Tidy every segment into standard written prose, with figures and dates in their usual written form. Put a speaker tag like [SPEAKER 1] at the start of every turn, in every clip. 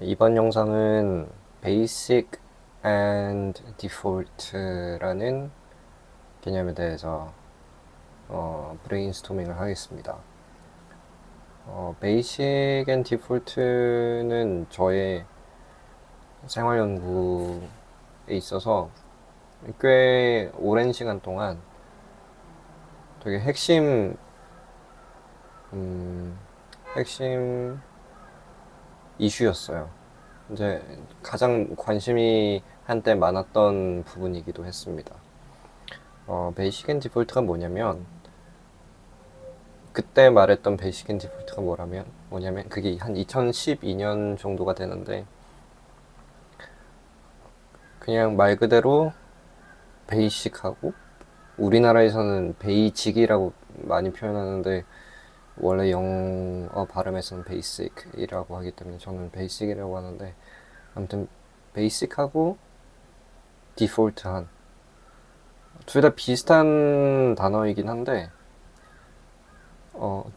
[SPEAKER 1] 이번 영상은 Basic and Default라는 개념에 대해서 브레인스토밍을 하겠습니다. Basic and Default는 저의 생활 연구에 있어서 꽤 오랜 시간 동안 되게 핵심 이슈였어요. 이제 가장 관심이 한때 많았던 부분이기도 했습니다. 베이식 앤 디폴트가 뭐냐면, 그때 말했던 베이식 앤 디폴트가 뭐냐면 그게 한 2012년 정도가 되는데, 그냥 말 그대로 베이식하고, 우리나라에서는 베이직이라고 많이 표현하는데 원래 영어 발음에서는 베이식이라고 하기 때문에 저는 베이식이라고 하는데, 아무튼 베이식하고 디폴트한, 둘 다 비슷한 단어이긴 한데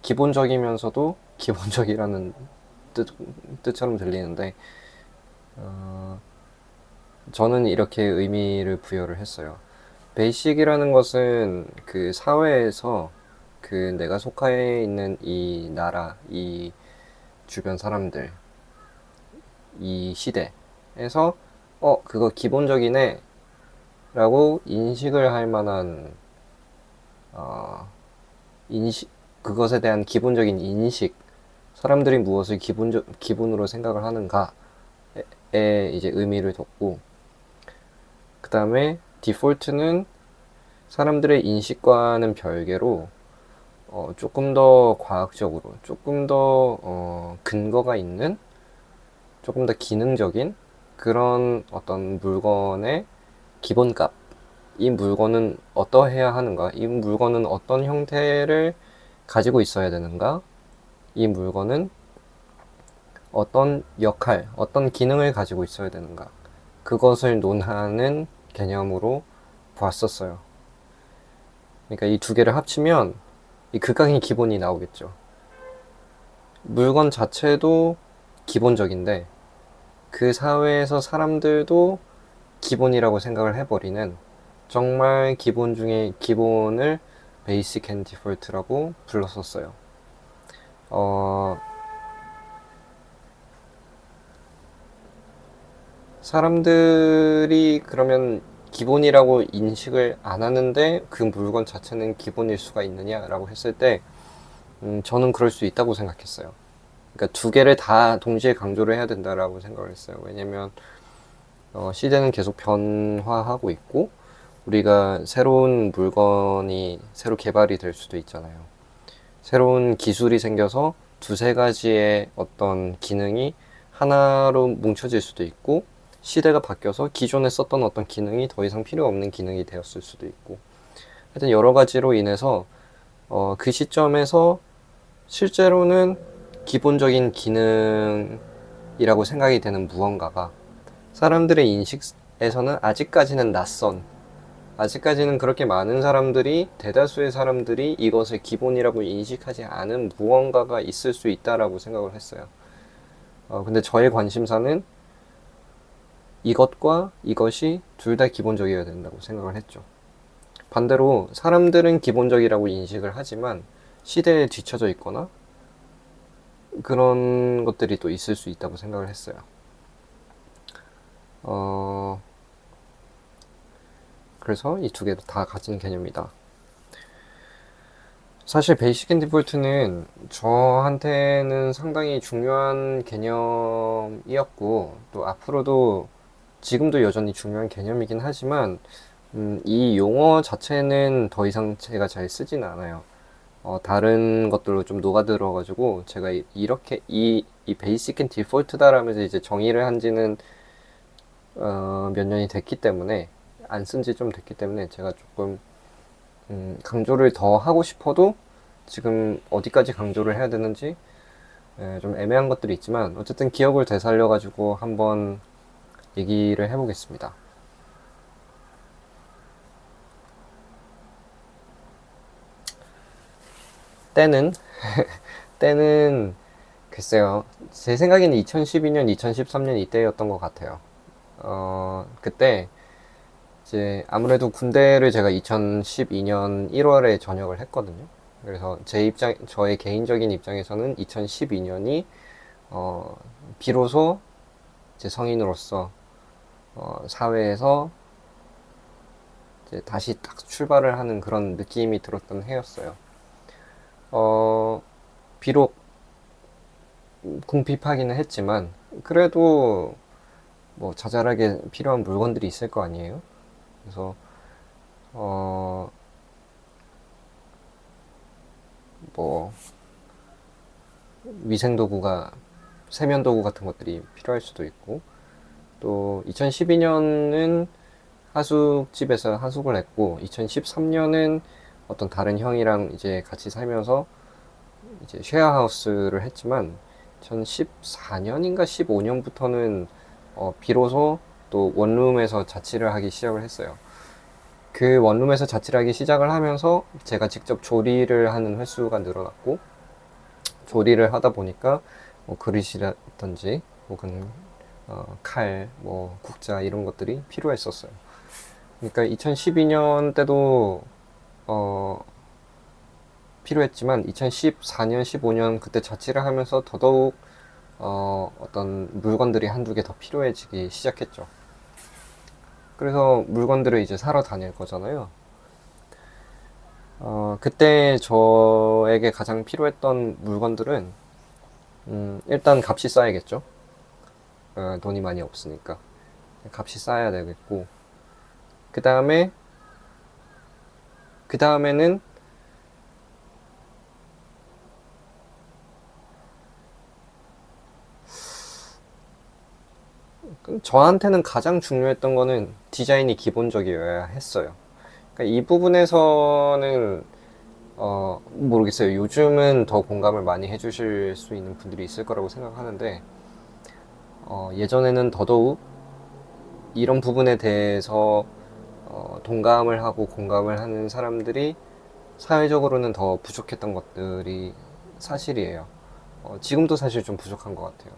[SPEAKER 1] 기본적이면서도 기본적이라는 뜻처럼 들리는데, 저는 이렇게 의미를 부여를 했어요. 베이식이라는 것은 그 사회에서 그 내가 속해 있는 이 나라, 이 주변 사람들, 이 시대에서 그거 기본적이네 라고 인식을 할 만한 인식, 그것에 대한 기본적인 인식, 사람들이 무엇을 기본으로 생각을 하는가에 이제 의미를 뒀고, 그 다음에 디폴트는 사람들의 인식과는 별개로 조금 더 과학적으로, 조금 더 근거가 있는, 조금 더 기능적인 그런 어떤 물건의 기본값, 이 물건은 어떠해야 하는가, 이 물건은 어떤 형태를 가지고 있어야 되는가, 이 물건은 어떤 역할, 어떤 기능을 가지고 있어야 되는가, 그것을 논하는 개념으로 보았었어요. 그러니까 이 두 개를 합치면 이 극강의 기본이 나오겠죠. 물건 자체도 기본적인데 그 사회에서 사람들도 기본이라고 생각을 해버리는, 정말 기본 중에 기본을 베이식 앤 디폴트라고 불렀었어요. 어, 사람들이 그러면 기본이라고 인식을 안 하는데 그 물건 자체는 기본일 수가 있느냐라고 했을 때, 저는 그럴 수 있다고 생각했어요. 그러니까 두 개를 다 동시에 강조를 해야 된다라고 생각을 했어요. 왜냐면 시대는 계속 변화하고 있고, 우리가 새로운 물건이 새로 개발이 될 수도 있잖아요. 새로운 기술이 생겨서 두세 가지의 어떤 기능이 하나로 뭉쳐질 수도 있고, 시대가 바뀌어서 기존에 썼던 어떤 기능이 더 이상 필요 없는 기능이 되었을 수도 있고, 하여튼 여러 가지로 인해서 그 시점에서 실제로는 기본적인 기능이라고 생각이 되는 무언가가 사람들의 인식에서는 아직까지는 아직까지는 그렇게 많은 사람들이, 대다수의 사람들이 이것을 기본이라고 인식하지 않은 무언가가 있을 수 있다라고 생각을 했어요. 근데 저의 관심사는 이것과 이것이 둘 다 기본적이어야 된다고 생각을 했죠. 반대로 사람들은 기본적이라고 인식을 하지만 시대에 뒤처져 있거나 그런 것들이 또 있을 수 있다고 생각을 했어요. 어, 그래서 이 두 개도 다 가진 개념이다. 사실 베이식 앤 디폴트는 저한테는 상당히 중요한 개념이었고, 또 앞으로도 지금도 여전히 중요한 개념이긴 하지만, 이 용어 자체는 더 이상 제가 잘 쓰진 않아요. 다른 것들로 좀 녹아들어가지고 제가 이렇게 이 베이식 앤 디폴트다라면서 이제 정의를 한 지는 몇 년이 됐기 때문에, 안 쓴 지 좀 됐기 때문에 제가 조금 강조를 더 하고 싶어도 지금 어디까지 강조를 해야 되는지 좀 애매한 것들이 있지만, 어쨌든 기억을 되살려가지고 한번 얘기를 해보겠습니다. 때는 때는 글쎄요. 제 생각에는 2012년, 2013년 이때였던 것 같아요. 그때 이제 아무래도 군대를 제가 2012년 1월에 전역을 했거든요. 그래서 저의 개인적인 입장에서는 2012년이 비로소 이제 성인으로서 사회에서 이제 다시 딱 출발을 하는 그런 느낌이 들었던 해였어요. 어, 비록 궁핍하기는 했지만 그래도 뭐 자잘하게 필요한 물건들이 있을 거 아니에요. 그래서 어, 뭐 위생도구가 세면도구 같은 것들이 필요할 수도 있고, 또 2012년은 하숙집에서 하숙을 했고 2013년은 어떤 다른 형이랑 이제 같이 살면서 이제 쉐어하우스를 했지만 2014년인가 15년부터는 비로소 또 원룸에서 자취를 하기 시작을 했어요. 그 원룸에서 자취를 하기 시작을 하면서 제가 직접 조리를 하는 횟수가 늘어났고, 조리를 하다 보니까 뭐 그릇이라든지 혹은 칼, 뭐 국자 이런 것들이 필요했었어요. 그러니까 2012년 때도 어, 필요했지만 2014년, 15년 그때 자취를 하면서 더더욱 어떤 물건들이 한두 개 더 필요해지기 시작했죠. 그래서 물건들을 이제 사러 다닐 거잖아요. 그때 저에게 가장 필요했던 물건들은 일단 값이 싸야겠죠. 돈이 많이 없으니까 값이 싸야 되겠고, 그 다음에 그 다음에는 저한테는 가장 중요했던 거는 디자인이 기본적이어야 했어요. 그러니까 이 부분에서는 모르겠어요. 요즘은 더 공감을 많이 해주실 수 있는 분들이 있을 거라고 생각하는데, 예전에는 더더욱 이런 부분에 대해서 동감을 하고 공감을 하는 사람들이 사회적으로는 더 부족했던 것들이 사실이에요. 지금도 사실 좀 부족한 것 같아요.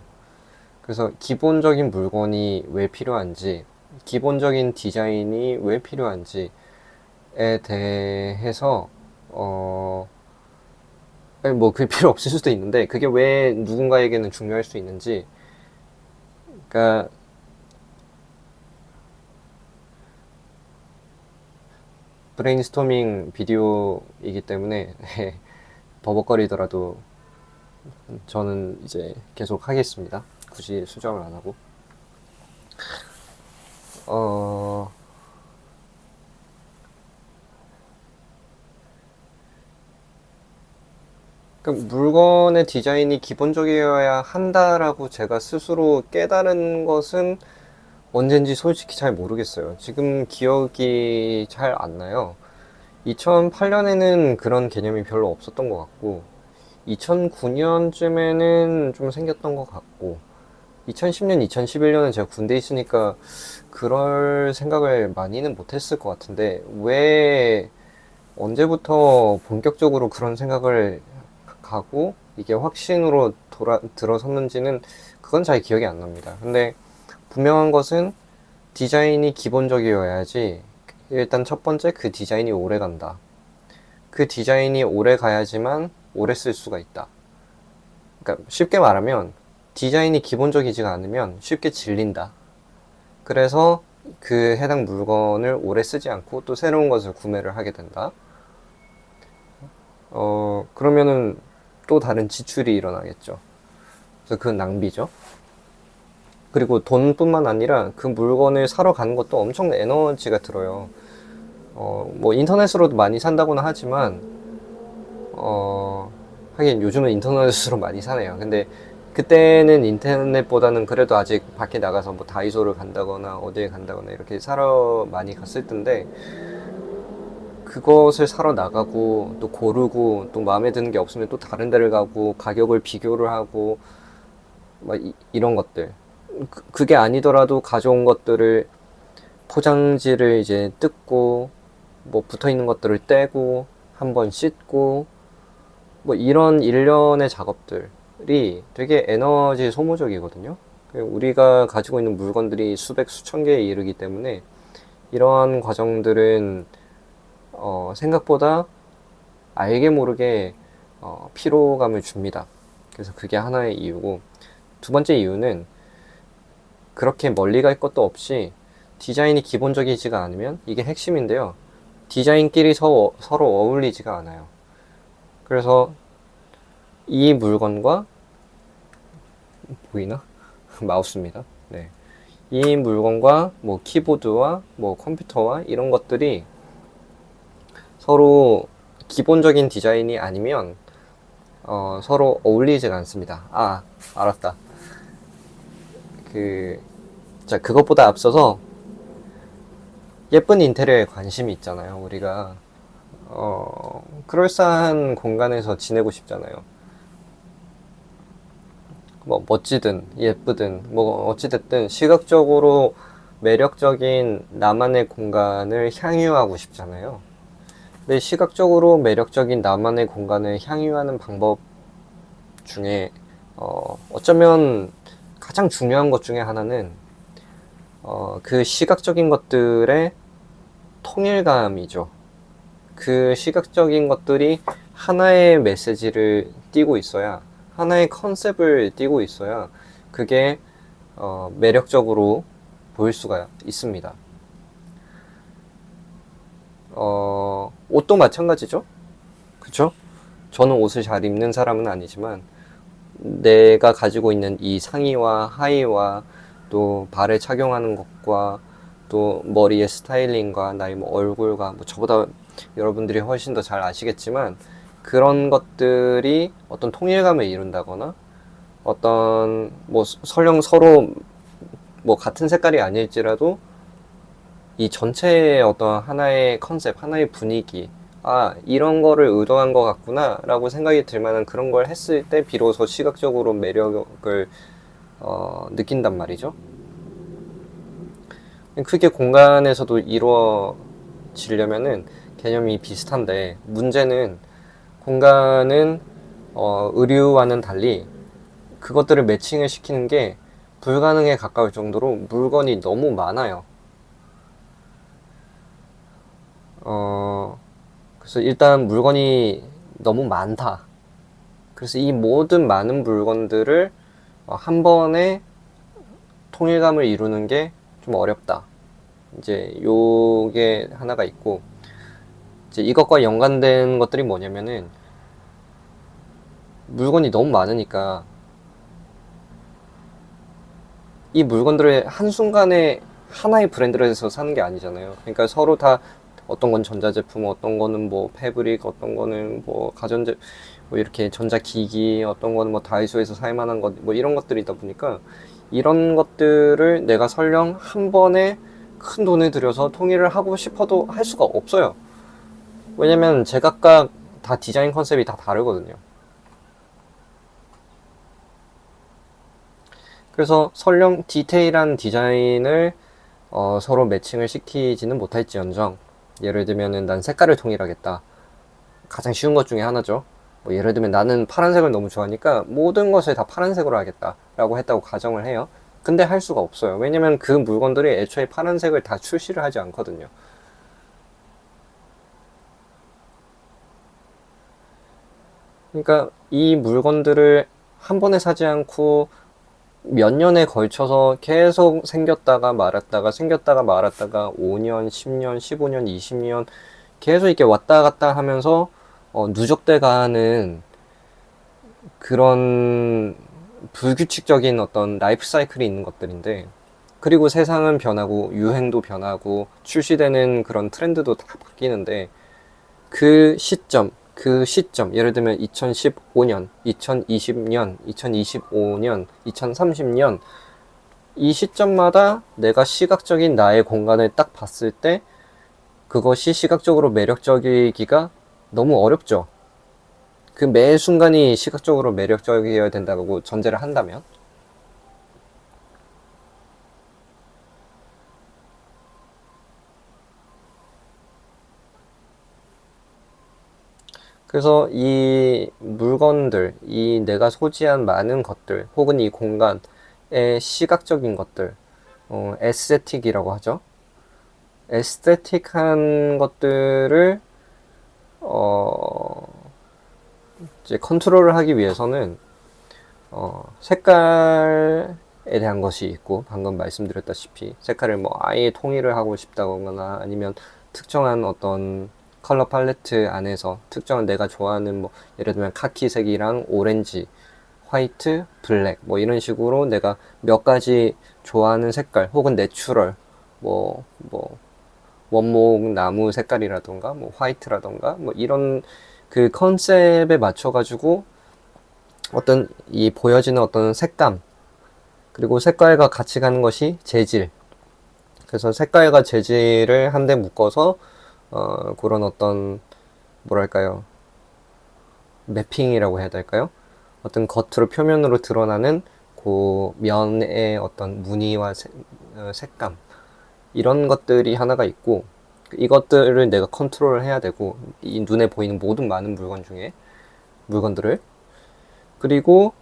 [SPEAKER 1] 그래서 기본적인 물건이 왜 필요한지, 기본적인 디자인이 왜 필요한지에 대해서 뭐 그게 필요 없을 수도 있는데 그게 왜 누군가에게는 중요할 수 있는지, 그러니까 브레인스토밍 비디오이기 때문에 버벅거리더라도 저는 이제 계속 하겠습니다. 굳이 수정을 안 하고. 어, 그러니까 물건의 디자인이 기본적이어야 한다라고 제가 스스로 깨달은 것은 언젠지 솔직히 잘 모르겠어요. 지금 기억이 잘 안 나요. 2008년에는 그런 개념이 별로 없었던 것 같고, 2009년쯤에는 좀 생겼던 것 같고, 2010년, 2011년은 제가 군대에 있으니까 그럴 생각을 많이는 못했을 것 같은데, 왜 언제부터 본격적으로 그런 생각을 가고 이게 확신으로 들어섰는지는 그건 잘 기억이 안 납니다. 근데 분명한 것은 디자인이 기본적이어야지, 일단 첫 번째 그 디자인이 오래 간다. 그 디자인이 오래 가야지만 오래 쓸 수가 있다. 그러니까 쉽게 말하면 디자인이 기본적이지가 않으면 쉽게 질린다. 그래서 그 해당 물건을 오래 쓰지 않고 또 새로운 것을 구매를 하게 된다. 그러면은 또 다른 지출이 일어나겠죠. 그래서 그건 낭비죠. 그리고 돈뿐만 아니라 그 물건을 사러 가는 것도 엄청난 에너지가 들어요. 뭐 인터넷으로도 많이 산다고는 하지만, 하긴 요즘은 인터넷으로 많이 사네요. 근데 그때는 인터넷보다는 그래도 아직 밖에 나가서 뭐 다이소를 간다거나 어디에 간다거나 이렇게 사러 많이 갔을 텐데, 그것을 사러 나가고 또 고르고 또 마음에 드는 게 없으면 또 다른 데를 가고 가격을 비교를 하고 막 이런 것들. 그게 아니더라도 가져온 것들을 포장지를 이제 뜯고 뭐 붙어 있는 것들을 떼고 한번 씻고 뭐 이런 일련의 작업들. 물건들이 되게 에너지 소모적이거든요. 우리가 가지고 있는 물건들이 수백, 수천 개에 이르기 때문에 이러한 과정들은 생각보다 알게 모르게 피로감을 줍니다. 그래서 그게 하나의 이유고, 두 번째 이유는 그렇게 멀리 갈 것도 없이 디자인이 기본적이지가 않으면, 이게 핵심인데요, 디자인끼리 서로 어울리지가 않아요. 그래서 이 물건과, 보이나? 마우스입니다. 네. 이 물건과 뭐 키보드와 뭐 컴퓨터와 이런 것들이 서로 기본적인 디자인이 아니면 서로 어울리지가 않습니다. 아, 알았다. 자, 그것보다 앞서서 예쁜 인테리어에 관심이 있잖아요. 우리가 그럴싸한 공간에서 지내고 싶잖아요. 뭐 멋지든 예쁘든 뭐 어찌됐든 시각적으로 매력적인 나만의 공간을 향유하고 싶잖아요. 근데 시각적으로 매력적인 나만의 공간을 향유하는 방법 중에 어쩌면 가장 중요한 것 중에 하나는 그 시각적인 것들의 통일감이죠. 그 시각적인 것들이 하나의 메시지를 띠고 있어야, 하나의 컨셉을 띠고 있어야 그게 매력적으로 보일 수가 있습니다. 옷도 마찬가지죠. 그쵸? 저는 옷을 잘 입는 사람은 아니지만 내가 가지고 있는 이 상의와 하의와 또 발에 착용하는 것과 또 머리의 스타일링과 나의 뭐 얼굴과 뭐 저보다 여러분들이 훨씬 더 잘 아시겠지만 그런 것들이 어떤 통일감을 이룬다거나 어떤 뭐 설령 서로 뭐 같은 색깔이 아닐지라도 이 전체의 어떤 하나의 컨셉, 하나의 분위기, 아, 이런 거를 의도한 것 같구나 라고 생각이 들 만한 그런 걸 했을 때 비로소 시각적으로 매력을 느낀단 말이죠. 그게 공간에서도 이루어지려면은 개념이 비슷한데, 문제는 공간은 의류와는 달리 그것들을 매칭을 시키는 게 불가능에 가까울 정도로 물건이 너무 많아요. 그래서 일단 물건이 너무 많다. 그래서 이 모든 많은 물건들을 한 번에 통일감을 이루는 게 좀 어렵다. 이제 요게 하나가 있고, 이제 이것과 연관된 것들이 뭐냐면은 물건이 너무 많으니까 이 물건들을 한순간에 하나의 브랜드에서 사는 게 아니잖아요. 그러니까 서로 다 어떤 건 전자제품, 어떤 거는 뭐 패브릭, 어떤 거는 뭐 뭐 이렇게 전자기기, 어떤 거는 뭐 다이소에서 살만한 것, 뭐 이런 것들이다 보니까 이런 것들을 내가 설령 한 번에 큰 돈을 들여서 통일을 하고 싶어도 할 수가 없어요. 왜냐면 제각각 다 디자인 컨셉이 다 다르거든요. 그래서 설령 디테일한 디자인을 서로 매칭을 시키지는 못할지언정, 예를 들면은 난 색깔을 통일하겠다. 가장 쉬운 것 중에 하나죠. 뭐 예를 들면 나는 파란색을 너무 좋아하니까 모든 것을 다 파란색으로 하겠다 라고 했다고 가정을 해요. 근데 할 수가 없어요. 왜냐면 그 물건들이 애초에 파란색을 다 출시를 하지 않거든요. 그러니까 이 물건들을 한 번에 사지 않고 몇 년에 걸쳐서 계속 생겼다가 말았다가 생겼다가 말았다가 5년, 10년, 15년, 20년 계속 이렇게 왔다 갔다 하면서 누적돼 가는 그런 불규칙적인 어떤 라이프 사이클이 있는 것들인데, 그리고 세상은 변하고 유행도 변하고 출시되는 그런 트렌드도 다 바뀌는데 그 시점, 예를 들면 2015년, 2020년, 2025년, 2030년, 이 시점마다 내가 시각적인 나의 공간을 딱 봤을 때 그것이 시각적으로 매력적이기가 너무 어렵죠. 그 매 순간이 시각적으로 매력적이어야 된다고 전제를 한다면. 그래서 이 물건들, 이 내가 소지한 많은 것들, 혹은 이 공간의 시각적인 것들, 에스테틱이라고 하죠. 에스테틱한 것들을 이제 컨트롤을 하기 위해서는 색깔에 대한 것이 있고, 방금 말씀드렸다시피 색깔을 뭐 아예 통일을 하고 싶다거나, 아니면 특정한 어떤 컬러 팔레트 안에서 특정한 내가 좋아하는 뭐 예를 들면 카키색이랑 오렌지, 화이트, 블랙 뭐 이런 식으로 내가 몇 가지 좋아하는 색깔, 혹은 내추럴 뭐 원목 나무 색깔이라던가 뭐 화이트라던가 뭐 이런 그 컨셉에 맞춰 가지고 어떤 이 보여지는 어떤 색감, 그리고 색깔과 같이 가는 것이 재질. 그래서 색깔과 재질을 한데 묶어서 그런 어떤 뭐랄까요, 매핑이라고 해야 될까요? 어떤 겉으로 표면으로 드러나는 그 면의 어떤 무늬와 색감, 이런 것들이 하나가 있고, 이것들을 내가 컨트롤을 해야 되고, 이 눈에 보이는 모든 많은 물건 중에 물건들을, 그리고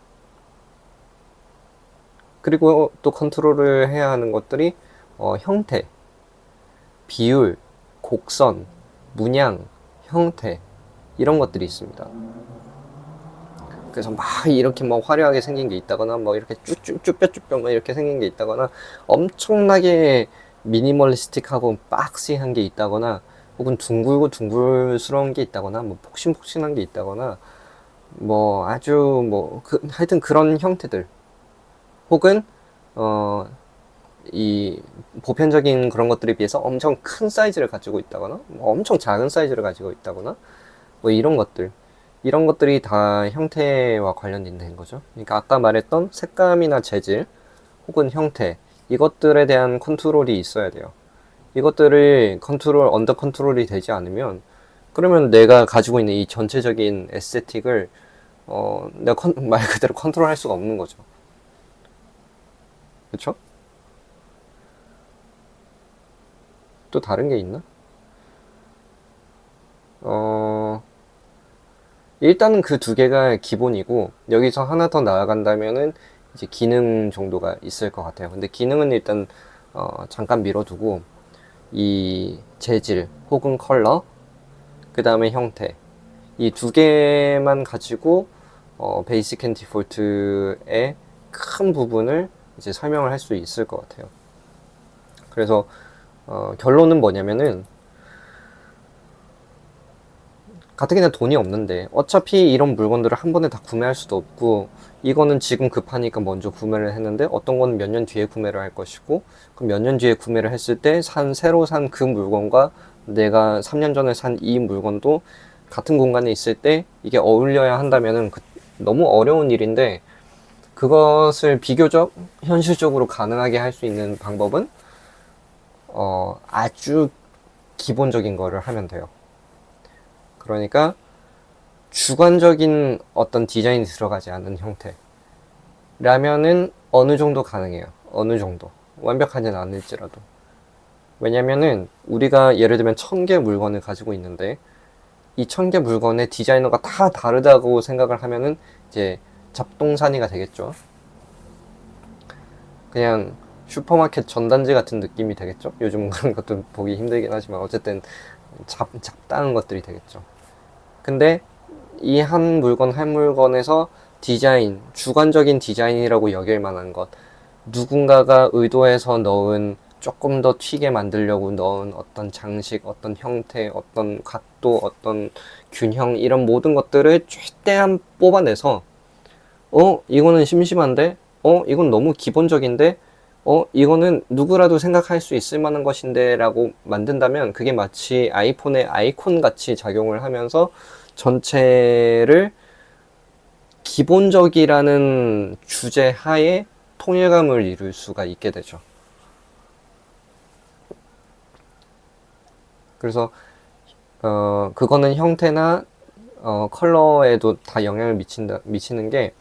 [SPEAKER 1] 또 컨트롤을 해야 하는 것들이 형태, 비율, 곡선, 문양, 형태, 이런 것들이 있습니다. 그래서 막 이렇게 막 화려하게 생긴 게 있다거나, 뭐 이렇게 쭈뼛쭈뼛 막 이렇게 생긴 게 있다거나, 엄청나게 미니멀리스틱하고 박시한 게 있다거나, 혹은 둥글고 둥글스러운 게 있다거나, 뭐 폭신폭신한 게 있다거나, 뭐 아주 뭐 하여튼 그런 형태들, 혹은 이 보편적인 그런 것들에 비해서 엄청 큰 사이즈를 가지고 있다거나, 뭐 엄청 작은 사이즈를 가지고 있다거나, 뭐 이런 것들이 다 형태와 관련된 거죠. 그러니까 아까 말했던 색감이나 재질 혹은 형태, 이것들에 대한 컨트롤이 있어야 돼요. 이것들을 언더 컨트롤이 되지 않으면, 그러면 내가 가지고 있는 이 전체적인 에스테틱을 내가 말 그대로 컨트롤할 수가 없는 거죠. 그쵸? 또 다른 게 있나? 일단은 그 두 개가 기본이고, 여기서 하나 더 나아간다면은 이제 기능 정도가 있을 것 같아요. 근데 기능은 일단 잠깐 미뤄두고, 이 재질 혹은 컬러, 그 다음에 형태, 이 두 개만 가지고 베이직 앤 디폴트의 큰 부분을 이제 설명을 할 수 있을 것 같아요. 그래서 결론은 뭐냐면은, 가뜩이나 돈이 없는데 어차피 이런 물건들을 한 번에 다 구매할 수도 없고, 이거는 지금 급하니까 먼저 구매를 했는데 어떤 건 몇 년 뒤에 구매를 할 것이고, 그럼 몇 년 뒤에 구매를 했을 때 새로 산 그 물건과 내가 3년 전에 산 이 물건도 같은 공간에 있을 때 이게 어울려야 한다면은 너무 어려운 일인데, 그것을 비교적 현실적으로 가능하게 할 수 있는 방법은 아주 기본적인 거를 하면 돼요. 그러니까 주관적인 어떤 디자인이 들어가지 않은 형태라면은 어느 정도 가능해요. 어느 정도. 완벽하진 않을지라도. 왜냐면은 우리가 예를 들면 1000개 물건을 가지고 있는데, 이 1000개 물건의 디자이너가 다 다르다고 생각을 하면은 이제 잡동사니가 되겠죠. 그냥 슈퍼마켓 전단지 같은 느낌이 되겠죠. 요즘은 그런 것도 보기 힘들긴 하지만 어쨌든 잡다한 것들이 되겠죠. 근데 이 한 물건 한 물건에서 디자인, 주관적인 디자인이라고 여길 만한 것, 누군가가 의도해서 넣은, 조금 더 튀게 만들려고 넣은 어떤 장식, 어떤 형태, 어떤 각도, 어떤 균형, 이런 모든 것들을 최대한 뽑아내서 이거는 심심한데? 이건 너무 기본적인데? 이거는 누구라도 생각할 수 있을 만한 것인데? 라고 만든다면, 그게 마치 아이폰의 아이콘 같이 작용을 하면서 전체를 기본적이라는 주제 하에 통일감을 이룰 수가 있게 되죠. 그래서 그거는 형태나 컬러에도 다 영향을 미치는 게,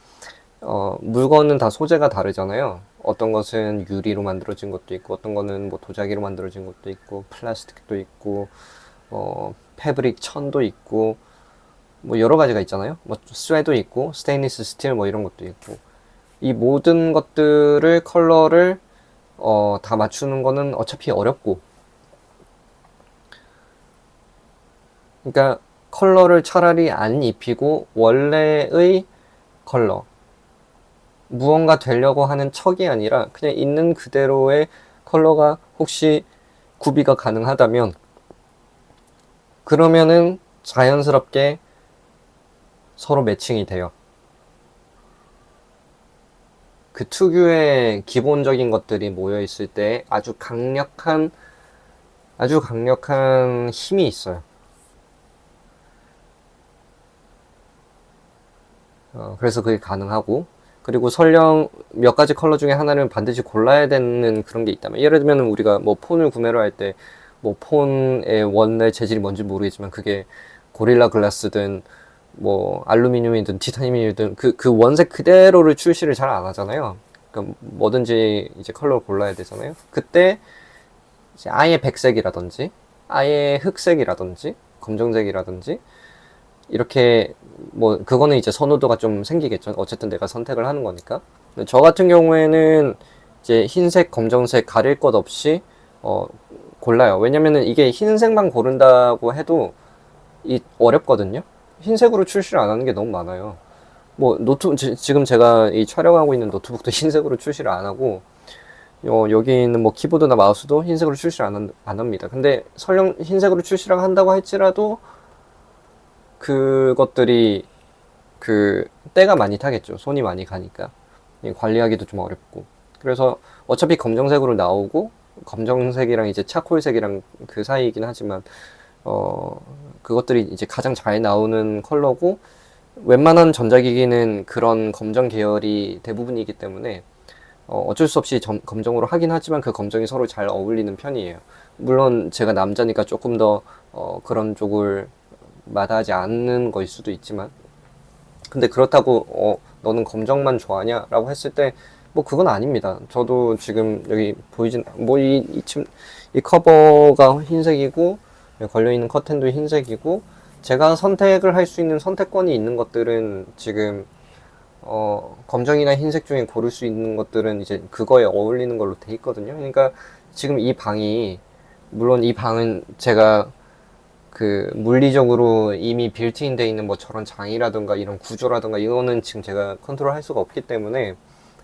[SPEAKER 1] 물건은 다 소재가 다르잖아요. 어떤 것은 유리로 만들어진 것도 있고, 어떤 거는 뭐 도자기로 만들어진 것도 있고, 플라스틱도 있고, 패브릭 천도 있고, 뭐 여러 가지가 있잖아요. 뭐 스웨도 있고 스테인리스 스틸 뭐 이런 것도 있고, 이 모든 것들을 컬러를 다 맞추는 거는 어차피 어렵고, 그러니까 컬러를 차라리 안 입히고 원래의 컬러, 무언가 되려고 하는 척이 아니라 그냥 있는 그대로의 컬러가 혹시 구비가 가능하다면, 그러면은 자연스럽게 서로 매칭이 돼요. 그 특유의 기본적인 것들이 모여 있을 때 아주 강력한 힘이 있어요. 그래서 그게 가능하고, 그리고 설령 몇 가지 컬러 중에 하나를 반드시 골라야 되는 그런 게 있다면, 예를 들면 우리가 뭐 폰을 구매를 할 때 뭐 폰의 원래 재질이 뭔지 모르겠지만 그게 고릴라 글라스든 뭐 알루미늄이든 티타늄이든 그 원색 그대로를 출시를 잘 안 하잖아요. 그러니까 뭐든지 이제 컬러를 골라야 되잖아요. 그때 이제 아예 백색이라든지 아예 흑색이라든지 검정색이라든지 이렇게, 뭐 그거는 이제 선호도가 좀 생기겠죠. 어쨌든 내가 선택을 하는 거니까. 저 같은 경우에는 이제 흰색, 검정색 가릴 것 없이 어, 골라요. 왜냐면은 이게 흰색만 고른다고 해도 어렵거든요. 흰색으로 출시를 안 하는 게 너무 많아요. 뭐 지금 제가 이 촬영하고 있는 노트북도 흰색으로 출시를 안 하고, 여기 있는 뭐 키보드나 마우스도 흰색으로 출시를 안 합니다. 근데 설령 흰색으로 출시를 한다고 할지라도 그것들이 그 때가 많이 타겠죠. 손이 많이 가니까 관리하기도 좀 어렵고. 그래서 어차피 검정색으로 나오고, 검정색이랑 이제 차콜색이랑 그 사이이긴 하지만 어 그것들이 이제 가장 잘 나오는 컬러고, 웬만한 전자기기는 그런 검정 계열이 대부분이기 때문에 어쩔 수 없이 검정으로 하긴 하지만 그 검정이 서로 잘 어울리는 편이에요. 물론 제가 남자니까 조금 더 그런 쪽을 마다하지 않는 것일 수도 있지만, 근데 그렇다고 너는 검정만 좋아하냐? 라고 했을 때 뭐 그건 아닙니다. 저도 지금 여기 보이진 뭐 이 커버가 흰색이고 걸려있는 커튼도 흰색이고, 제가 선택을 할 수 있는 선택권이 있는 것들은 지금 검정이나 흰색 중에 고를 수 있는 것들은 이제 그거에 어울리는 걸로 돼 있거든요. 그러니까 지금 이 방이, 물론 이 방은 제가 그 물리적으로 이미 빌트인 돼 있는 뭐 저런 장이라든가 이런 구조라든가 이거는 지금 제가 컨트롤 할 수가 없기 때문에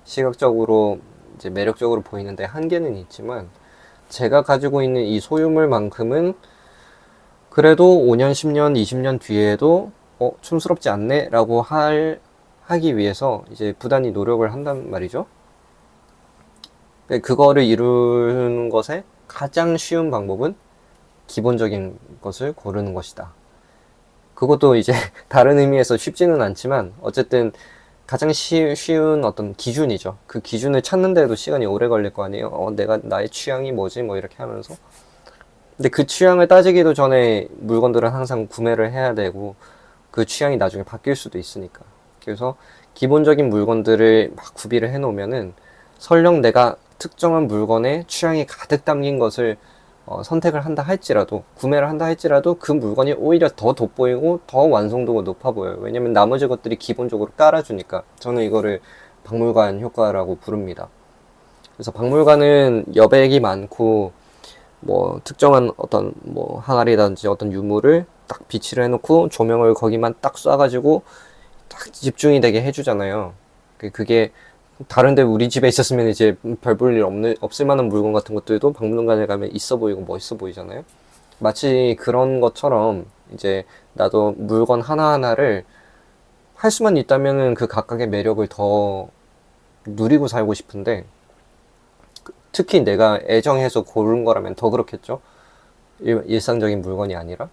[SPEAKER 1] 시각적으로 이제 매력적으로 보이는데 한계는 있지만, 제가 가지고 있는 이 소유물만큼은 그래도 5년, 10년, 20년 뒤에도 촌스럽지 않네 라고 하기 위해서 이제 부단히 노력을 한단 말이죠. 그거를 이루는 것에 가장 쉬운 방법은 기본적인 것을 고르는 것이다. 그것도 이제 다른 의미에서 쉽지는 않지만 어쨌든 가장 쉬운 어떤 기준이죠. 그 기준을 찾는데도 시간이 오래 걸릴 거 아니에요. 내가 나의 취향이 뭐지? 뭐 이렇게 하면서. 근데 그 취향을 따지기도 전에 물건들은 항상 구매를 해야 되고, 그 취향이 나중에 바뀔 수도 있으니까. 그래서 기본적인 물건들을 막 구비를 해 놓으면은 설령 내가 특정한 물건에 취향이 가득 담긴 것을 선택을 한다 할지라도, 구매를 한다 할지라도 그 물건이 오히려 더 돋보이고 더 완성도가 높아 보여요. 왜냐면 나머지 것들이 기본적으로 깔아주니까. 저는 이거를 박물관 효과라고 부릅니다. 그래서 박물관은 여백이 많고, 뭐 특정한 어떤 뭐 항아리라든지 어떤 유물을 딱 비치를 해놓고 조명을 거기만 딱 쏴가지고 딱 집중이 되게 해주잖아요. 그게 다른데 우리 집에 있었으면 이제 별 볼 일 없을 만한 물건 같은 것들도 박물관에 가면 있어 보이고 멋있어 보이잖아요. 마치 그런 것처럼 이제 나도 물건 하나하나를 할 수만 있다면은 그 각각의 매력을 더 누리고 살고 싶은데, 특히 내가 애정해서 고른 거라면 더 그렇겠죠. 일상적인 물건이 아니라.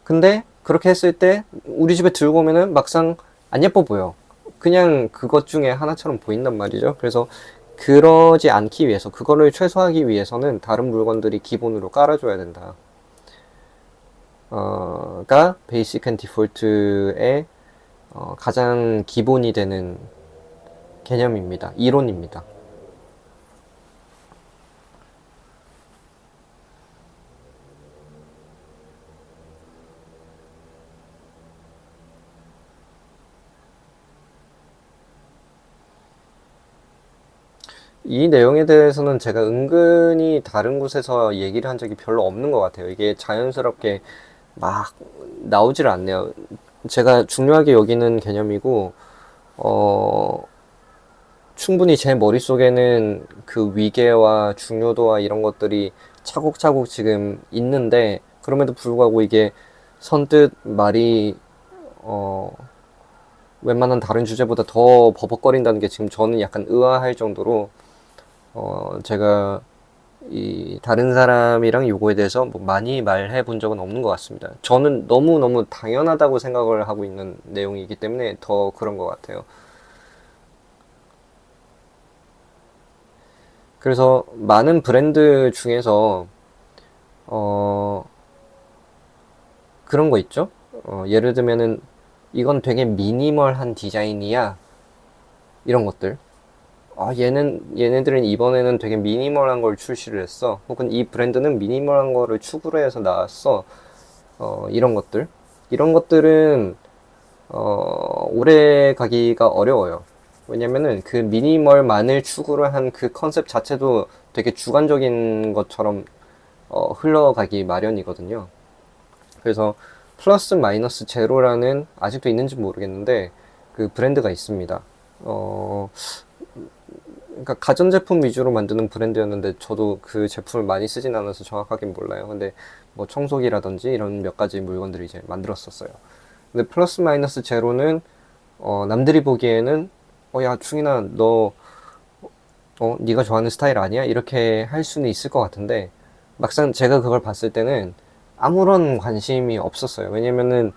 [SPEAKER 1] 근데 그렇게 했을 때 우리 집에 들고 오면은 막상 안 예뻐 보여. 그냥 그것 중에 하나처럼 보인단 말이죠. 그래서 그러지 않기 위해서, 그거를 최소화하기 위해서는 다른 물건들이 기본으로 깔아줘야 된다. 가 베이직 앤 디폴트의 가장 기본이 되는 개념입니다. 이론입니다. 이 내용에 대해서는 제가 은근히 다른 곳에서 얘기를 한 적이 별로 없는 것 같아요. 이게 자연스럽게 막 나오질 않네요. 제가 중요하게 여기는 개념이고, 어, 충분히 제 머릿속에는 그 위계와 중요도와 이런 것들이 차곡차곡 지금 있는데, 그럼에도 불구하고 이게 선뜻 말이, 어, 웬만한 다른 주제보다 더 버벅거린다는 게 지금 저는 약간 의아할 정도로, 제가 이 다른 사람이랑 요거에 대해서 뭐 많이 말해 본 적은 없는 것 같습니다. 저는 너무너무 당연하다고 생각을 하고 있는 내용이기 때문에 더 그런 것 같아요. 그래서 많은 브랜드 중에서 어, 그런 거 있죠? 예를 들면은 이건 되게 미니멀한 디자인이야. 이런 것들. 얘네들은 이번에는 되게 미니멀한 걸 출시를 했어. 혹은 이 브랜드는 미니멀한 거를 추구를 해서 나왔어. 이런 것들. 이런 것들은, 오래 가기가 어려워요. 왜냐면은 그 미니멀만을 추구를 한 그 컨셉 자체도 되게 주관적인 것처럼, 흘러가기 마련이거든요. 그래서 플러스 마이너스 제로라는 아직도 있는지 모르겠는데 그 브랜드가 있습니다. 어, 그러니까 가전제품 위주로 만드는 브랜드였는데 저도 그 제품을 많이 쓰진 않아서 정확하게 몰라요. 근데 뭐 청소기라든지 이런 몇 가지 물건들을 이제 만들었었어요. 근데 플러스 마이너스 제로는 남들이 보기에는 야 충이나 너 네가 좋아하는 스타일 아니야? 이렇게 할 수는 있을 것 같은데 막상 제가 그걸 봤을 때는 아무런 관심이 없었어요. 왜냐면은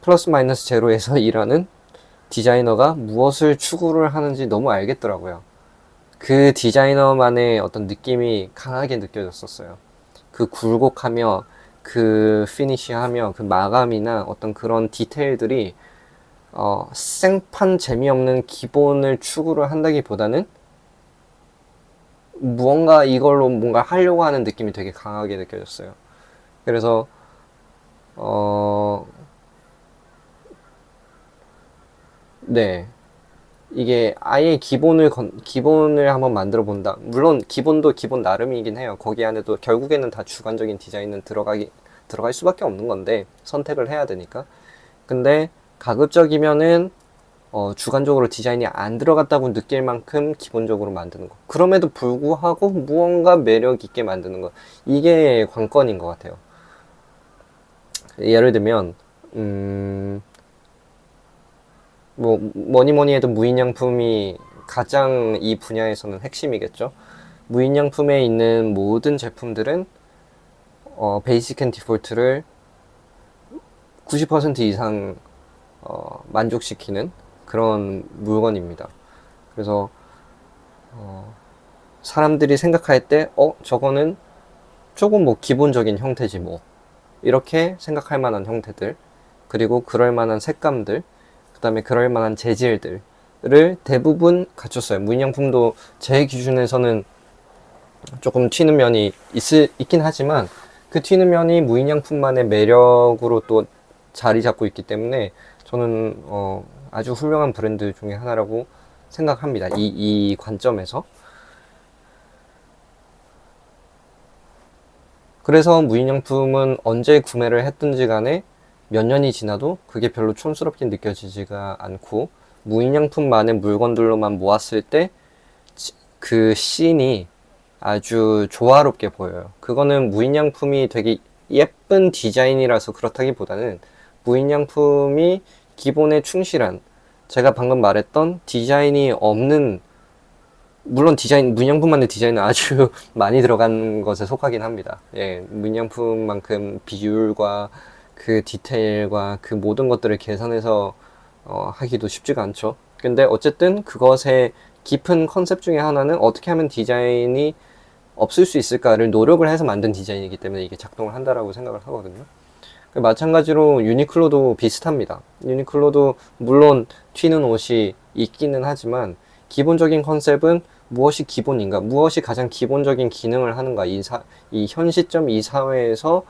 [SPEAKER 1] 플러스 마이너스 제로에서 일하는 디자이너가 무엇을 추구를 하는지 너무 알겠더라고요. 그 디자이너만의 어떤 느낌이 강하게 느껴졌었어요. 그 굴곡하며 그 피니시하며 그 마감이나 어떤 그런 디테일들이 생판 재미없는 기본을 추구를 한다기보다는 무언가 이걸로 뭔가 하려고 하는 느낌이 되게 강하게 느껴졌어요. 그래서 어, 네. 이게 아예 기본을 한번 만들어 본다. 물론 기본도 기본 나름이긴 해요. 거기 안에도 결국에는 다 주관적인 디자인은 들어갈 수밖에 없는 건데 선택을 해야 되니까. 근데 가급적이면은 주관적으로 디자인이 안 들어갔다고 느낄 만큼 기본적으로 만드는 거. 그럼에도 불구하고 무언가 매력 있게 만드는 거. 이게 관건인 것 같아요. 예를 들면 뭐 뭐니 뭐니 해도 무인양품이 가장 이 분야에서는 핵심이겠죠. 무인양품에 있는 모든 제품들은 베이직 앤 디폴트를 90% 이상 만족시키는 그런 물건입니다. 그래서 사람들이 생각할 때 저거는 조금 뭐 기본적인 형태지 뭐 이렇게 생각할 만한 형태들, 그리고 그럴 만한 색감들, 그 다음에 그럴 만한 재질들을 대부분 갖췄어요. 무인양품도 제 기준에서는 조금 튀는 면이 있긴 하지만 그 튀는 면이 무인양품만의 매력으로 또 자리 잡고 있기 때문에 저는 아주 훌륭한 브랜드 중에 하나라고 생각합니다. 이 관점에서. 그래서 무인양품은 언제 구매를 했든지 간에 몇 년이 지나도 그게 별로 촌스럽게 느껴지지가 않고, 무인양품만의 물건들로만 모았을 때 그 씬이 아주 조화롭게 보여요. 그거는 무인양품이 되게 예쁜 디자인이라서 그렇다기보다는 무인양품이 기본에 충실한, 제가 방금 말했던 디자인이 없는, 물론 무인양품만의 디자인은 아주 많이 들어간 것에 속하긴 합니다. 예, 무인양품만큼 비율과 그 디테일과 그 모든 것들을 계산해서 하기도 쉽지가 않죠. 근데 어쨌든 그것의 깊은 컨셉 중에 하나는 어떻게 하면 디자인이 없을 수 있을까를 노력을 해서 만든 디자인이기 때문에 이게 작동을 한다라고 생각을 하거든요. 마찬가지로 유니클로도 비슷합니다. 유니클로도 물론 튀는 옷이 있기는 하지만 기본적인 컨셉은 무엇이 기본인가, 무엇이 가장 기본적인 기능을 하는가, 이 현 시점 이 사회에서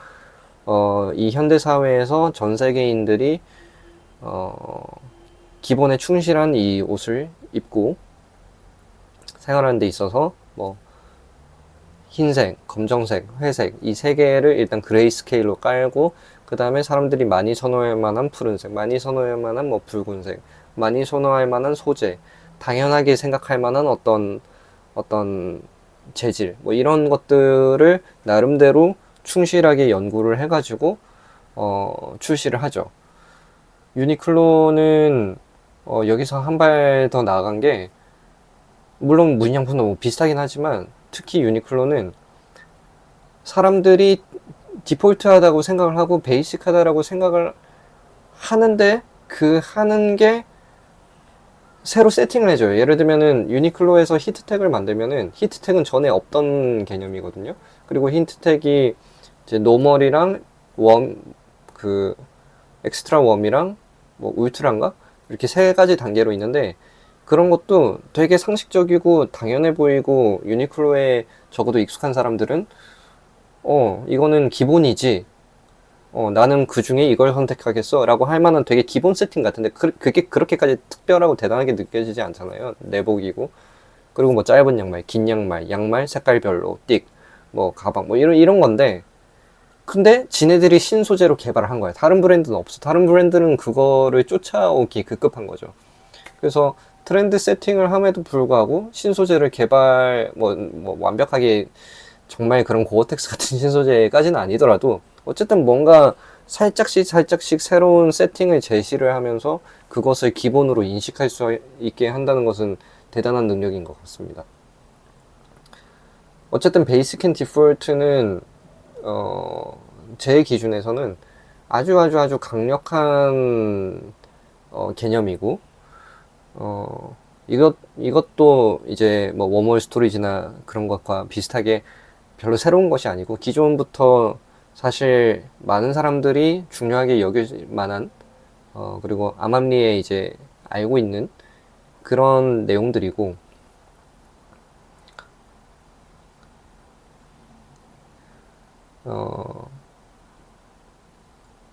[SPEAKER 1] 이 현대 사회에서 전 세계인들이 기본에 충실한 이 옷을 입고 생활하는 데 있어서 뭐 흰색, 검정색, 회색 이 세 개를 일단 그레이스케일로 깔고 그 다음에 사람들이 많이 선호할 만한 푸른색, 많이 선호할 만한 뭐 붉은색, 많이 선호할 만한 소재, 당연하게 생각할 만한 어떤 재질 뭐 이런 것들을 나름대로 충실하게 연구를 해가지고 출시를 하죠. 유니클로는 여기서 한 발 더 나아간 게 물론 무인양품도 뭐 비슷하긴 하지만 특히 유니클로는 사람들이 디폴트하다고 생각을 하고 베이직하다라고 생각을 하는데 그 하는 게 새로 세팅을 해줘요. 예를 들면은 유니클로에서 히트텍을 만들면은 히트텍은 전에 없던 개념이거든요. 그리고 히트텍이 이제 노멀이랑 그 엑스트라 웜이랑 뭐 울트라인가 이렇게 세 가지 단계로 있는데 그런 것도 되게 상식적이고 당연해 보이고 유니클로에 적어도 익숙한 사람들은 이거는 기본이지. 나는 그 중에 이걸 선택하겠어 라고 할 만한 되게 기본 세팅 같은데 그게 그렇게까지 특별하고 대단하게 느껴지지 않잖아요. 내복이고 그리고 뭐 짧은 양말, 긴 양말, 양말 색깔별로 띡, 뭐 가방 뭐 이런 건데 근데 지네들이 신소재로 개발을 한 거야. 다른 브랜드는 없어. 다른 브랜드는 그거를 쫓아오기 급급한 거죠. 그래서 트렌드 세팅을 함에도 불구하고 신소재를 뭐 완벽하게 정말 그런 고어텍스 같은 신소재까지는 아니더라도 어쨌든 뭔가 살짝씩 새로운 세팅을 제시를 하면서 그것을 기본으로 인식할 수 있게 한다는 것은 대단한 능력인 것 같습니다. 어쨌든 베이직 앤 디폴트는 제 기준에서는 아주 강력한 개념이고 이것도 이제 뭐 웜홀 스토리지나 그런 것과 비슷하게 별로 새로운 것이 아니고 기존부터 사실 많은 사람들이 중요하게 여길 만한 그리고 암암리에 이제 알고 있는 그런 내용들이고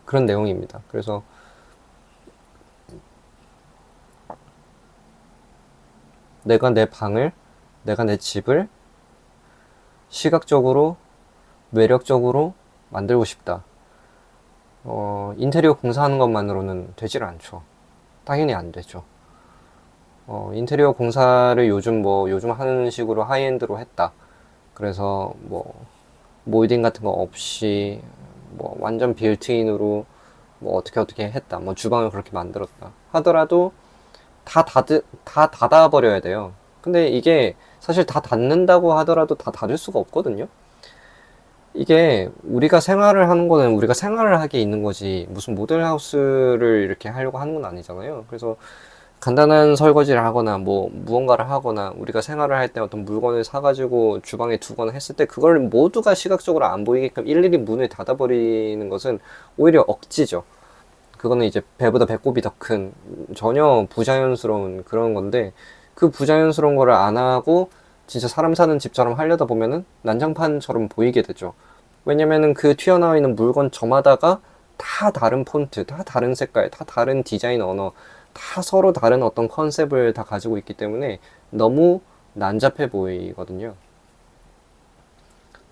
[SPEAKER 1] 그런 내용입니다. 그래서 내가 내 집을 시각적으로 매력적으로 만들고 싶다. 인테리어 공사하는 것만으로는 되질 않죠. 당연히 안 되죠. 인테리어 공사를 요즘 하는 식으로 하이엔드로 했다. 그래서 뭐 몰딩 같은 거 없이 뭐 완전 빌트인으로 뭐 어떻게 했다. 뭐 주방을 그렇게 만들었다. 하더라도 다 닫아버려야 돼요. 근데 이게 사실 다 닫는다고 하더라도 다 닫을 수가 없거든요. 이게 우리가 생활을 하는 거는 우리가 생활을 하게 있는 거지 무슨 모델하우스를 이렇게 하려고 하는 건 아니잖아요. 그래서 간단한 설거지를 하거나 뭐 무언가를 하거나 우리가 생활을 할 때 어떤 물건을 사가지고 주방에 두거나 했을 때 그걸 모두가 시각적으로 안 보이게끔 일일이 문을 닫아버리는 것은 오히려 억지죠. 그거는 이제 배보다 배꼽이 더 큰 전혀 부자연스러운 그런 건데 그 부자연스러운 거를 안 하고 진짜 사람 사는 집처럼 하려다 보면은 난장판처럼 보이게 되죠. 왜냐면은 그 튀어나와 있는 물건 저마다가 다 다른 폰트, 다 다른 색깔, 다 다른 디자인 언어, 다 서로 다른 어떤 컨셉을 다 가지고 있기 때문에 너무 난잡해 보이거든요.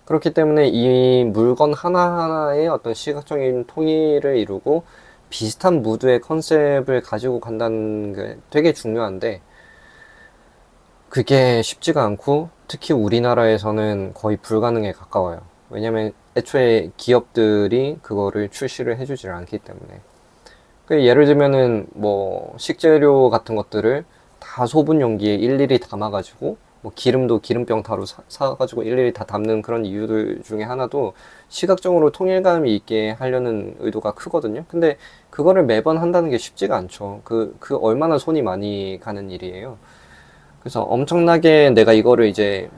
[SPEAKER 1] 그렇기 때문에 이 물건 하나하나의 어떤 시각적인 통일을 이루고 비슷한 무드의 컨셉을 가지고 간다는 게 되게 중요한데 그게 쉽지가 않고 특히 우리나라에서는 거의 불가능에 가까워요. 왜냐면 애초에 기업들이 그거를 출시를 해주질 않기 때문에. 예를 들면은 뭐 식재료 같은 것들을 다 소분 용기에 일일이 담아가지고 뭐 기름도 기름병 타로 사가지고 일일이 다 담는 그런 이유들 중에 하나도 시각적으로 통일감이 있게 하려는 의도가 크거든요. 근데 그거를 매번 한다는 게 쉽지가 않죠. 그 얼마나 손이 많이 가는 일이에요. 그래서 엄청나게 내가 이거를 이제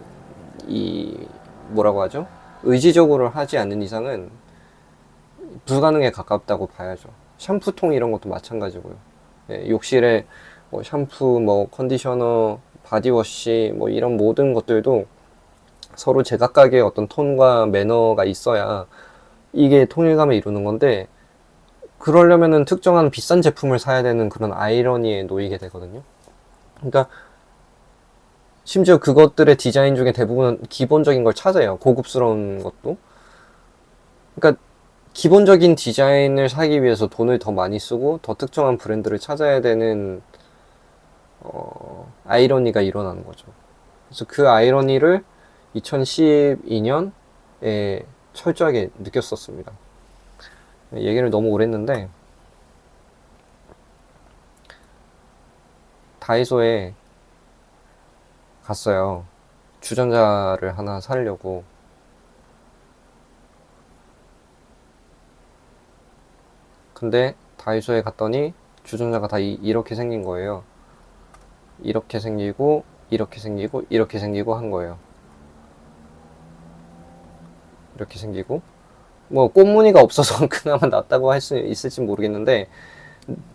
[SPEAKER 1] 뭐라고 하죠? 의지적으로 하지 않는 이상은 불가능에 가깝다고 봐야죠. 샴푸통 이런 것도 마찬가지고요. 예, 욕실에 뭐 샴푸, 뭐 컨디셔너, 바디워시 뭐 이런 모든 것들도 서로 제각각의 어떤 톤과 매너가 있어야 이게 통일감을 이루는 건데 그러려면은 특정한 비싼 제품을 사야 되는 그런 아이러니에 놓이게 되거든요. 그러니까 심지어 그것들의 디자인 중에 대부분은 기본적인 걸 찾아요. 고급스러운 것도. 그러니까 기본적인 디자인을 사기 위해서 돈을 더 많이 쓰고 더 특정한 브랜드를 찾아야 되는 아이러니가 일어나는 거죠. 그래서 그 아이러니를 2012년에 철저하게 느꼈었습니다. 얘기를 너무 오래 했는데 다이소에 갔어요. 주전자를 하나 사려고. 근데 다이소에 갔더니 주전자가 다 이렇게 생긴 거예요. 이렇게 생기고 이렇게 생기고 이렇게 생기고 한 거예요. 이렇게 생기고 뭐 꽃무늬가 없어서 그나마 낫다고 할 수 있을지 모르겠는데,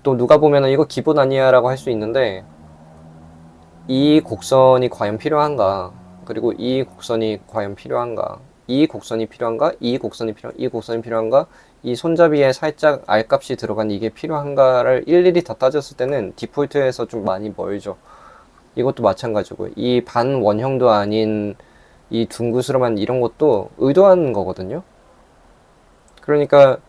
[SPEAKER 1] 또 누가 보면은 이거 기본 아니야 라고 할 수 있는데, 이 곡선이 과연 필요한가, 그리고 이 곡선이 과연 필요한가, 이 곡선이 필요한가, 이 곡선이 이 곡선이 필요한가, 이 손잡이에 살짝 알값이 들어간 이게 필요한가를 일일이 다 따졌을 때는 디폴트에서 좀 많이 멀죠. 이것도 마찬가지고, 이 반 원형도 아닌 이 둥그스름한 이런 것도 의도한 거거든요. 그러니까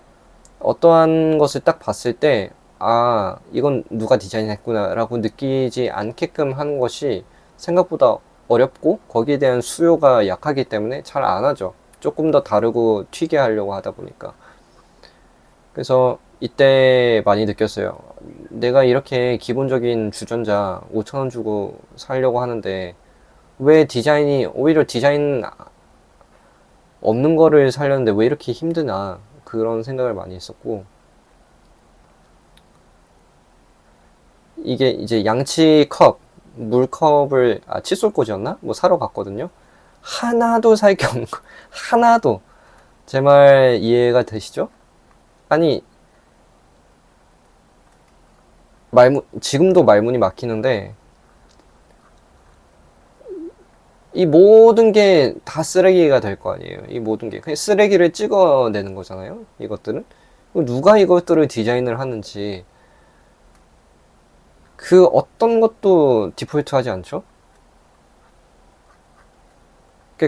[SPEAKER 1] 어떠한 것을 딱 봤을 때, 아, 이건 누가 디자인했구나 라고 느끼지 않게끔 하는 것이 생각보다 어렵고, 거기에 대한 수요가 약하기 때문에 잘 안 하죠. 조금 더 다르고 튀게 하려고 하다 보니까. 그래서 이때 많이 느꼈어요. 내가 이렇게 기본적인 주전자 5,000원 주고 사려고 하는데 왜 디자인이, 오히려 디자인 없는 거를 사려는데 왜 이렇게 힘드나, 그런 생각을 많이 했었고, 이게 이제 양치 컵, 물컵을, 칫솔꽂이었나? 뭐 사러 갔거든요. 하나도 살 게 없는 거, 하나도. 제 말 이해가 되시죠? 아니, 지금도 말문이 막히는데, 이 모든 게 다 쓰레기가 될 거 아니에요. 이 모든 게. 그냥 쓰레기를 찍어내는 거잖아요. 이것들은. 누가 이것들을 디자인을 하는지, 그 어떤 것도 디폴트 하지 않죠?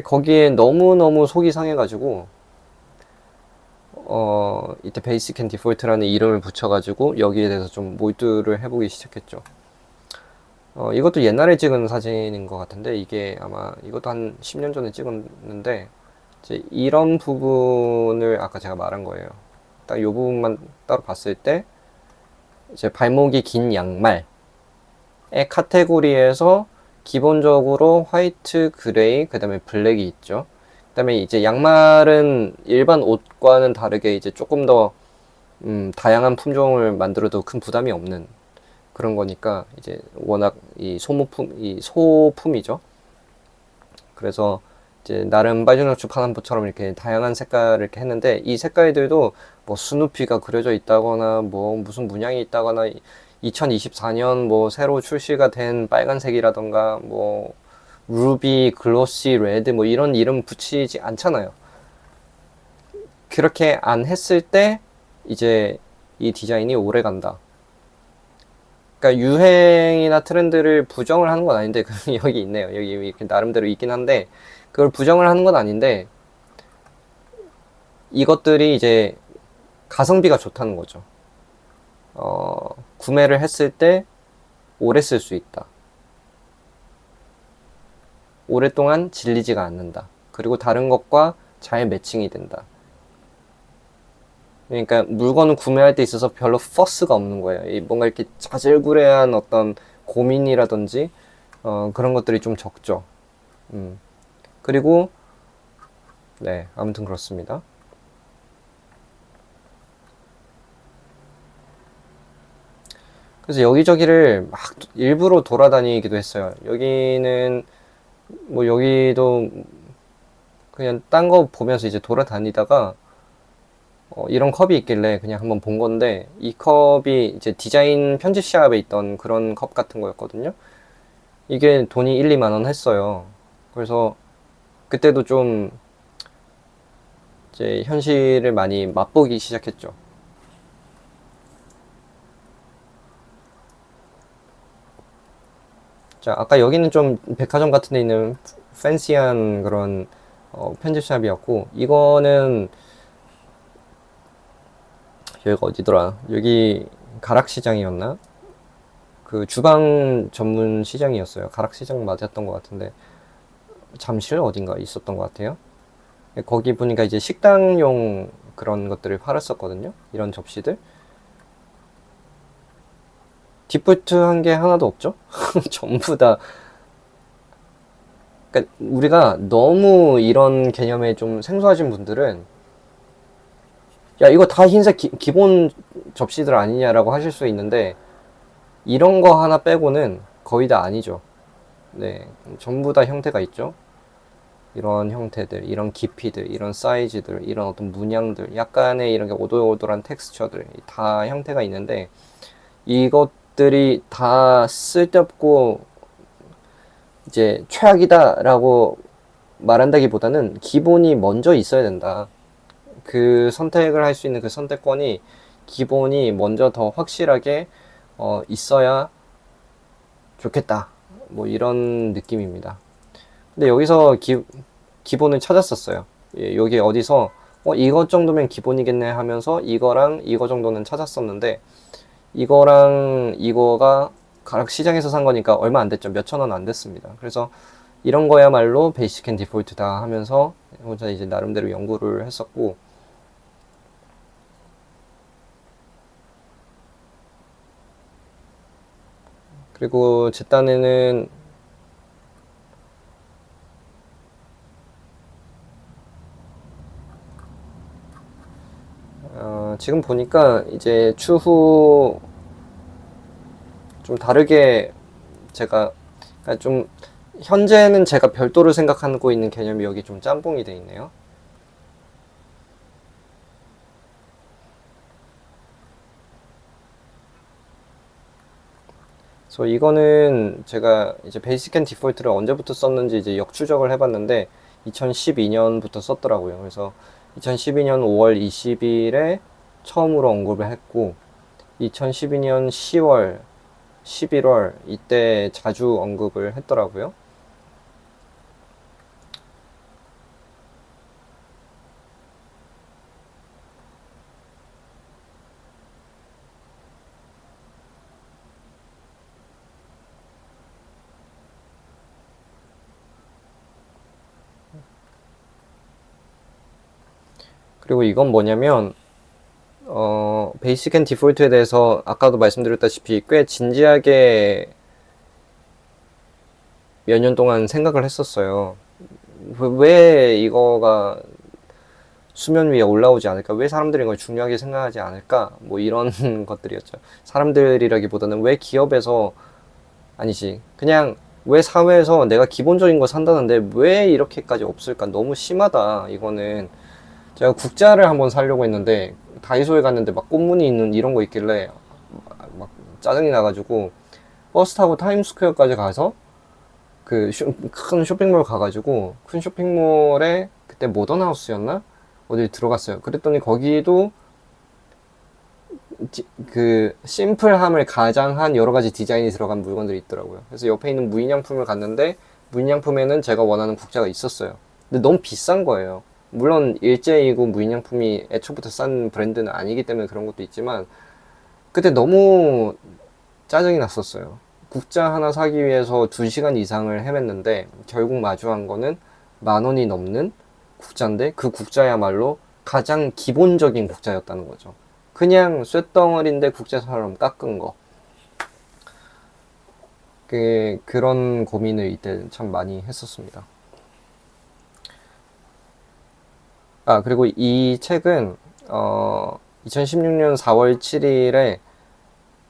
[SPEAKER 1] 거기에 너무너무 속이 상해가지고, 이때 베이직 앤 디폴트라는 이름을 붙여가지고, 여기에 대해서 좀 몰두를 해보기 시작했죠. 이것도 옛날에 찍은 사진인 것 같은데, 이게 아마, 이것도 한 10년 전에 찍었는데, 이제 이런 부분을 아까 제가 말한 거예요. 딱 이 부분만 따로 봤을 때, 이제 발목이 긴 양말의 카테고리에서 기본적으로 화이트, 그레이, 그 다음에 블랙이 있죠. 그 다음에 이제 양말은 일반 옷과는 다르게 이제 조금 더 다양한 품종을 만들어도 큰 부담이 없는 그런 거니까, 이제 워낙 이 소품이죠. 그래서 이제 나름 빨주노초 파남보처럼 이렇게 다양한 색깔을 이렇게 했는데, 이 색깔들도 뭐 스누피가 그려져 있다거나 뭐 무슨 문양이 있다거나 2024년 뭐 새로 출시가 된 빨간색이라던가 뭐 루비, 글로시, 레드 뭐 이런 이름 붙이지 않잖아요. 그렇게 안 했을 때 이제 이 디자인이 오래 간다. 그러니까 유행이나 트렌드를 부정을 하는 건 아닌데, 여기 있네요. 여기 이렇게 나름대로 있긴 한데, 그걸 부정을 하는 건 아닌데, 이것들이 이제 가성비가 좋다는 거죠. 구매를 했을 때 오래 쓸 수 있다. 오랫동안 질리지가 않는다. 그리고 다른 것과 잘 매칭이 된다. 그러니까 물건을 구매할 때 있어서 별로 퍼스가 없는 거예요. 뭔가 이렇게 자질구레한 어떤 고민이라든지 그런 것들이 좀 적죠. 그리고 네, 아무튼 그렇습니다. 그래서 여기저기를 막 일부러 돌아다니기도 했어요. 여기는 뭐 여기도 그냥 딴 거 보면서 이제 돌아다니다가 이런 컵이 있길래 그냥 한번 본 건데, 이 컵이 이제 디자인 편집샵에 있던 그런 컵 같은 거였거든요. 이게 돈이 1, 2만 원 했어요. 그래서 그때도 좀 이제 현실을 많이 맛보기 시작했죠. 자, 아까 여기는 좀 백화점 같은 데 있는 팬시한 그런 편집샵이었고, 이거는 여기가 어디더라? 여기 가락시장이었나? 그 주방 전문 시장이었어요. 가락시장 맞았던 것 같은데, 잠실 어딘가 있었던 것 같아요. 거기 보니까 이제 식당용 그런 것들을 팔았었거든요. 이런 접시들. 디폴트한 게 하나도 없죠? 전부 다. 그러니까 우리가 너무 이런 개념에 좀 생소하신 분들은 야, 이거 다 흰색 기본 접시들 아니냐라고 하실 수 있는데 이런 거 하나 빼고는 거의 다 아니죠. 네, 전부 다 형태가 있죠. 이런 형태들, 이런 깊이들, 이런 사이즈들, 이런 어떤 문양들, 약간의 이런 게 오돌오돌한 텍스처들 다 형태가 있는데 이것들이 다 쓸데없고 이제 최악이다라고 말한다기보다는 기본이 먼저 있어야 된다. 그 선택을 할 수 있는 그 선택권이 기본이 먼저 더 확실하게 있어야 좋겠다. 뭐 이런 느낌입니다. 근데 여기서 기본을 찾았었어요. 예, 여기 어디서 이것 정도면 기본이겠네 하면서 이거랑 이거 정도는 찾았었는데 이거랑 이거가 가락 시장에서 산 거니까 얼마 안 됐죠. 몇천 원 안 됐습니다. 그래서 이런 거야말로 베이직 앤 디폴트다 하면서 혼자 이제 나름대로 연구를 했었고, 그리고 제 딴에는 지금 보니까 이제 추후 좀 다르게 제가 그러니까 좀 현재는 제가 별도로 생각하고 있는 개념이 여기 좀 짬뽕이 돼 있네요. 그래서 이거는 제가 이제 베이직 앤 디폴트를 언제부터 썼는지 이제 역추적을 해봤는데 2012년부터 썼더라고요. 그래서 2012년 5월 20일에 처음으로 언급을 했고 2012년 10월, 11월 이때 자주 언급을 했더라고요. 그리고 이건 뭐냐면 베이직 앤 디폴트에 대해서 아까도 말씀드렸다시피 꽤 진지하게 몇 년 동안 생각을 했었어요. 왜 이거가 수면 위에 올라오지 않을까? 왜 사람들이 이걸 중요하게 생각하지 않을까? 뭐 이런 것들이었죠. 사람들이라기보다는 왜 기업에서, 아니지. 그냥 왜 사회에서 내가 기본적인 거 산다는데 왜 이렇게까지 없을까? 너무 심하다. 이거는. 제가 국자를 한번 사려고 했는데 다이소에 갔는데 막 꽃무늬 있는 이런 거 있길래 막 짜증이 나가지고 버스 타고 타임스퀘어까지 가서 그 큰 쇼핑몰 가가지고 큰 쇼핑몰에 그때 모던하우스였나? 어디 들어갔어요. 그랬더니 거기도 그 심플함을 가장한 여러 가지 디자인이 들어간 물건들이 있더라고요. 그래서 옆에 있는 무인양품을 갔는데 무인양품에는 제가 원하는 국자가 있었어요. 근데 너무 비싼 거예요. 물론 일제이고 무인양품이 애초부터 싼 브랜드는 아니기 때문에 그런 것도 있지만 그때 너무 짜증이 났었어요. 국자 하나 사기 위해서 2시간 이상을 헤맸는데 결국 마주한 거는 10,000원이 넘는 국자인데 그 국자야말로 가장 기본적인 국자였다는 거죠. 그냥 쇳덩어리인데 국자처럼 깎은 거. 그런 고민을 이때 참 많이 했었습니다. 아, 그리고 이 책은 2016년 4월 7일에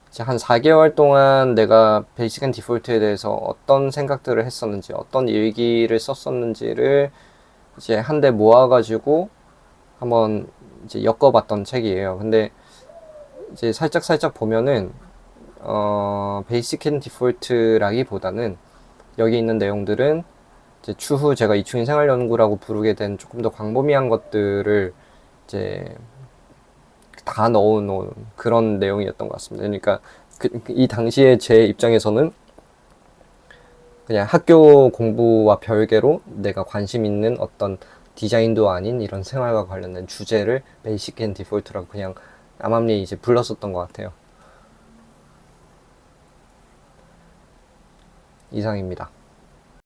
[SPEAKER 1] 이제 한 4개월 동안 내가 베이직 앤 디폴트에 대해서 어떤 생각들을 했었는지, 어떤 일기를 썼었는지를 이제 한데 모아가지고 한번 이제 엮어봤던 책이에요. 근데 이제 살짝 보면은 베이직 앤 디폴트라기보다는 여기 있는 내용들은 이제 추후 제가 이충인 생활연구라고 부르게 된 조금 더 광범위한 것들을 이제 다 넣어놓은 그런 내용이었던 것 같습니다. 그러니까 이 당시에 제 입장에서는 그냥 학교 공부와 별개로 내가 관심 있는 어떤 디자인도 아닌 이런 생활과 관련된 주제를 베이식 앤 디폴트라고 그냥 암암리에 이제 불렀었던 것 같아요. 이상입니다.